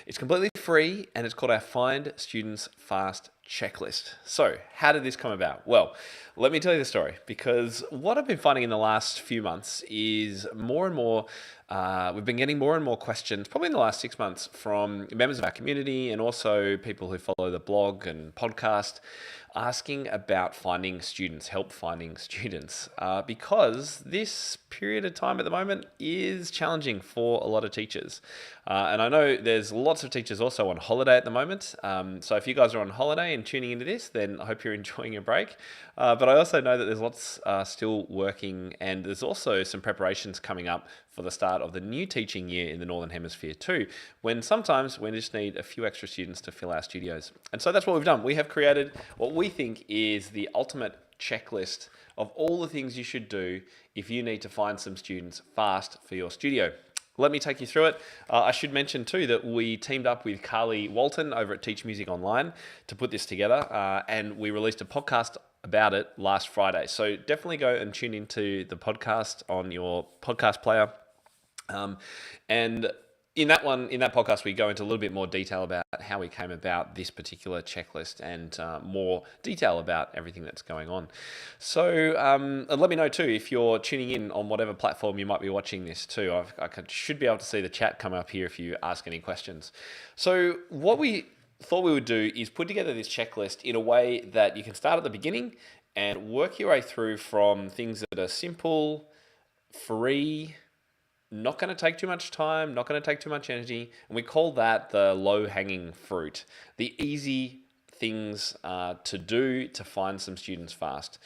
It's completely free and it's called our Find Students Fast checklist. So, how did this come about? Well, let me tell you the story, because what I've been finding in the last few months is more and more, we've been getting more and more questions, probably in the last 6 months, from members of our community and also people who follow the blog and podcast, asking about finding students, help finding students, because this period of time at the moment is challenging for a lot of teachers. And I know there's lots of teachers also on holiday at the moment. So if you guys are on holiday and tuning into this, then I hope you're enjoying your break. But I also know that there's lots still working, and there's also some preparations coming up for the start of the new teaching year in the Northern Hemisphere too, when sometimes we just need a few extra students to fill our studios. And so that's what we've done. We have created what we think is the ultimate checklist of all the things you should do if you need to find some students fast for your studio. Let me take you through it. I should mention too that we teamed up with Carly Walton over at Teach Music Online to put this together, and we released a podcast about it last Friday. So definitely go and tune into the podcast on your podcast player. And in that podcast, we go into a little bit more detail about how we came about this particular checklist and more detail about everything that's going on. So let me know too if you're tuning in on whatever platform you might be watching this too. Should be able to see the chat come up here if you ask any questions. So what we thought we would do is put together this checklist in a way that you can start at the beginning and work your way through from things that are simple, free, not going to take too much time, not going to take too much energy. And we call that the low-hanging fruit, the easy things to do to find some students fast.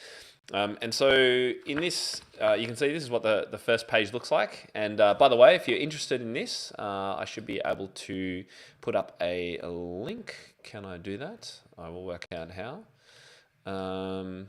And so in this, you can see this is what the first page looks like. And by the way, if you're interested in this, I should be able to put up a link. Can I do that? I will work out how. Here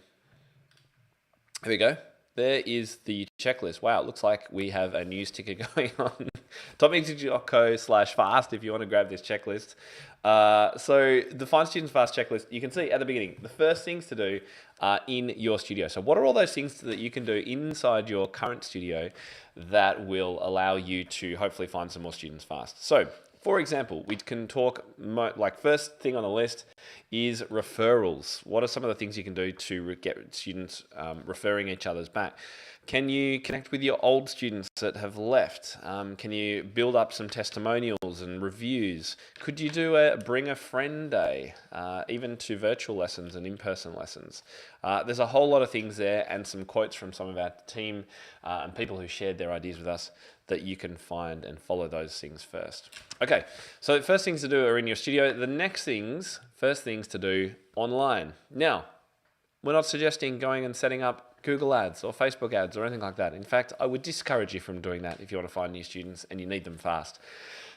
we go. There is the checklist. Wow, it looks like we have a news ticker going on. topmusic.co/fast if you want to grab this checklist. So the Find Students Fast checklist, you can see at the beginning, the first things to do are in your studio. So what are all those things that you can do inside your current studio that will allow you to hopefully find some more students fast? So for example, we can talk, first thing on the list is referrals. What are some of the things you can do to get students referring each other's back? Can you connect with your old students that have left? Can you build up some testimonials and reviews? Could you do a bring a friend day, even to virtual lessons and in-person lessons? There's a whole lot of things there, and some quotes from some of our team and people who shared their ideas with us that you can find and follow those things first. Okay, so the first things to do are in your studio. The first things to do online. Now, we're not suggesting going and setting up Google ads or Facebook ads or anything like that. In fact, I would discourage you from doing that if you want to find new students and you need them fast.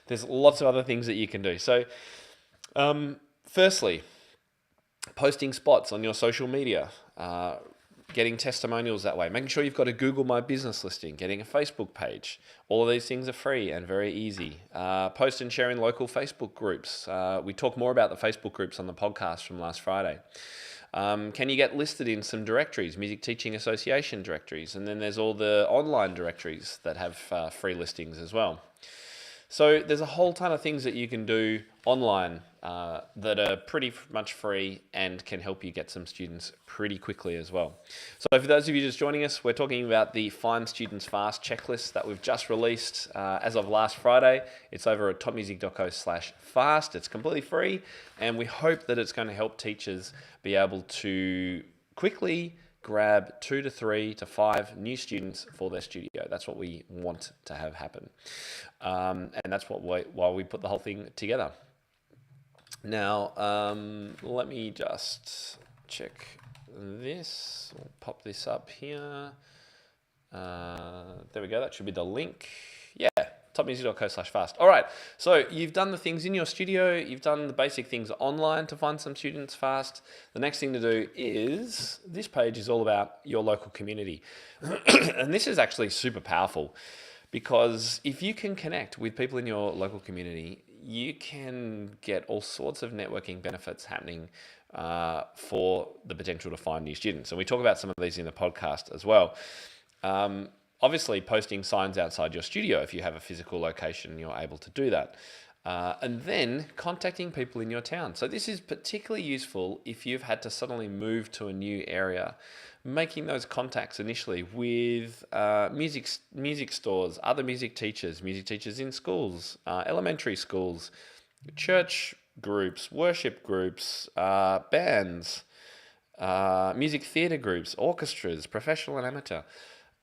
There's lots of other things that you can do. So, firstly, posting spots on your social media, getting testimonials that way, making sure you've got a Google My Business listing, getting a Facebook page. All of these things are free and very easy. Post and share in local Facebook groups. We talk more about the Facebook groups on the podcast from last Friday. Can you get listed in some directories, Music Teaching Association directories, and then there's all the online directories that have free listings as well. So there's a whole ton of things that you can do online that are pretty much free and can help you get some students pretty quickly as well. So for those of you just joining us, we're talking about the Find Students Fast checklist that we've just released as of last Friday. It's over at topmusic.co/fast. It's completely free, and we hope that it's going to help teachers be able to quickly grab 2 to 3 to 5 new students for their studio. That's what we want to have happen. And that's why we put the whole thing together. Now, let me just check this. We'll pop this up here. There we go. That should be the link. Yeah. topmusic.co/fast. All right, so you've done the things in your studio, you've done the basic things online to find some students fast. The next thing to do is, this page is all about your local community. And this is actually super powerful, because if you can connect with people in your local community, you can get all sorts of networking benefits happening for the potential to find new students. And we talk about some of these in the podcast as well. Obviously, posting signs outside your studio, if you have a physical location, you're able to do that. And then contacting people in your town. So this is particularly useful if you've had to suddenly move to a new area. Making those contacts initially with music stores, other music teachers in schools, elementary schools, church groups, worship groups, bands, music theatre groups, orchestras, professional and amateur.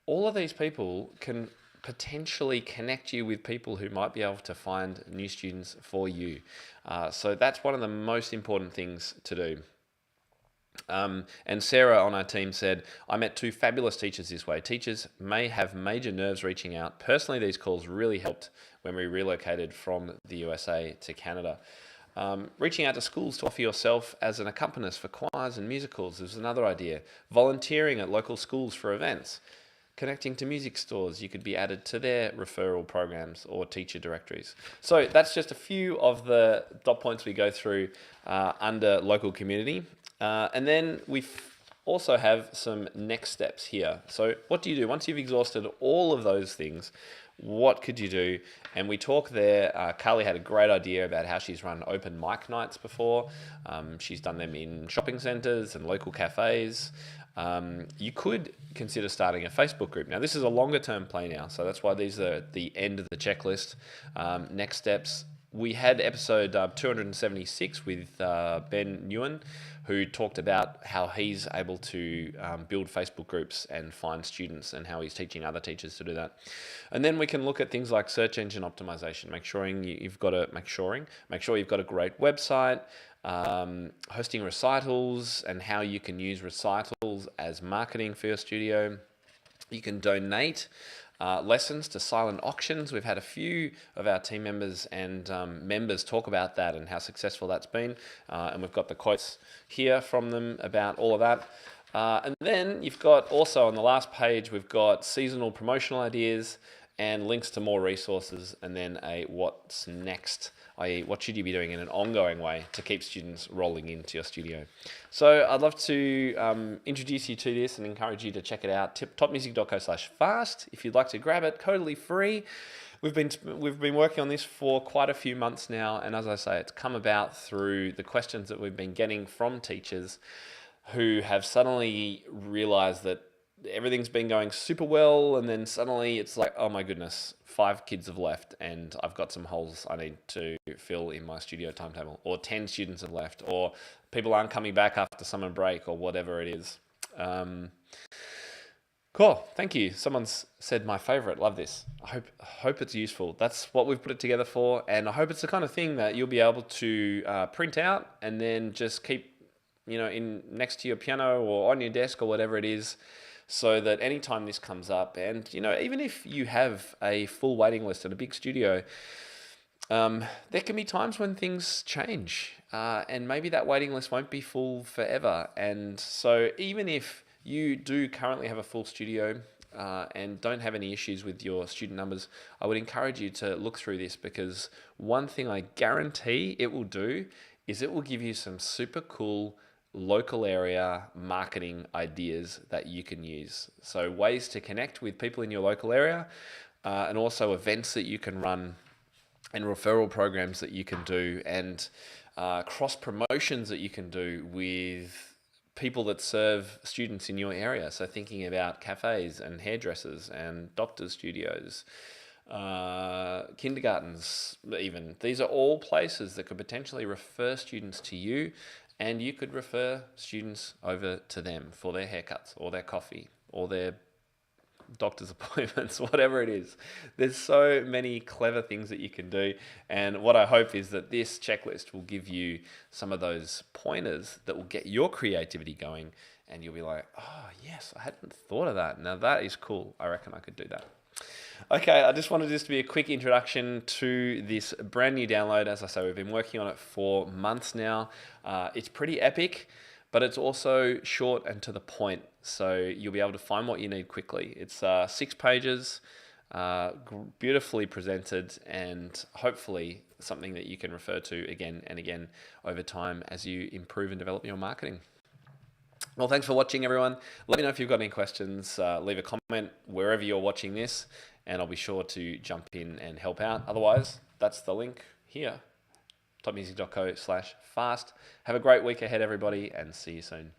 All of these people can potentially connect you with people who might be able to find new students for you. So that's one of the most important things to do. And Sarah on our team said, I met two fabulous teachers this way. Teachers may have major nerves reaching out. Personally, these calls really helped when we relocated from the USA to Canada. Reaching out to schools to offer yourself as an accompanist for choirs and musicals is another idea. Volunteering at local schools for events. Connecting to music stores, you could be added to their referral programs or teacher directories. So that's just a few of the dot points we go through under local community. And then we also have some next steps here. So what do you do? Once you've exhausted all of those things, what could you do? And we talk there, Carly had a great idea about how she's run open mic nights before. She's done them in shopping centres and local cafes. You could consider starting a Facebook group. Now, this is a longer term play now, so that's why these are the end of the checklist. Next steps. We had episode 276 with Ben Nguyen, who talked about how he's able to build Facebook groups and find students and how he's teaching other teachers to do that. And then we can look at things like search engine optimization, make sure you've got a great website, hosting recitals and how you can use recitals as marketing for your studio. You can donate lessons to silent auctions. We've had a few of our team members and members talk about that and how successful that's been. And we've got the quotes here from them about all of that. And then you've got also on the last page, we've got seasonal promotional ideas and links to more resources, and then a what's next, i.e. what should you be doing in an ongoing way to keep students rolling into your studio. So I'd love to introduce you to this and encourage you to check it out, topmusic.co/fast. If you'd like to grab it, totally free. We've been working on this for quite a few months now, and as I say, it's come about through the questions that we've been getting from teachers who have suddenly realized that everything's been going super well, and then suddenly it's like, oh my goodness, 5 kids have left and I've got some holes I need to fill in my studio timetable, or 10 students have left, or people aren't coming back after summer break, or whatever it is. Cool, thank you. Someone's said my favorite, love this. I hope it's useful. That's what we've put it together for, and I hope it's the kind of thing that you'll be able to print out and then just keep in next to your piano or on your desk or whatever it is, so that anytime this comes up, and even if you have a full waiting list at a big studio, there can be times when things change, and maybe that waiting list won't be full forever. And so even if you do currently have a full studio and don't have any issues with your student numbers, I would encourage you to look through this, because one thing I guarantee it will do is it will give you some super cool local area marketing ideas that you can use. So ways to connect with people in your local area, and also events that you can run and referral programs that you can do, and cross promotions that you can do with people that serve students in your area. So thinking about cafes and hairdressers and doctors' studios, kindergartens even. These are all places that could potentially refer students to you, and you could refer students over to them for their haircuts or their coffee or their doctor's appointments, whatever it is. There's so many clever things that you can do. And what I hope is that this checklist will give you some of those pointers that will get your creativity going. And you'll be like, oh, yes, I hadn't thought of that. Now that is cool. I reckon I could do that. Okay, I just wanted this to be a quick introduction to this brand new download. As I say, we've been working on it for months now. It's pretty epic, but it's also short and to the point, so you'll be able to find what you need quickly. It's 6 pages, beautifully presented, and hopefully something that you can refer to again and again over time as you improve and develop your marketing. Well, thanks for watching, everyone. Let me know if you've got any questions. Leave a comment wherever you're watching this, and I'll be sure to jump in and help out. Otherwise, that's the link here, topmusic.co/fast. Have a great week ahead, everybody, and see you soon.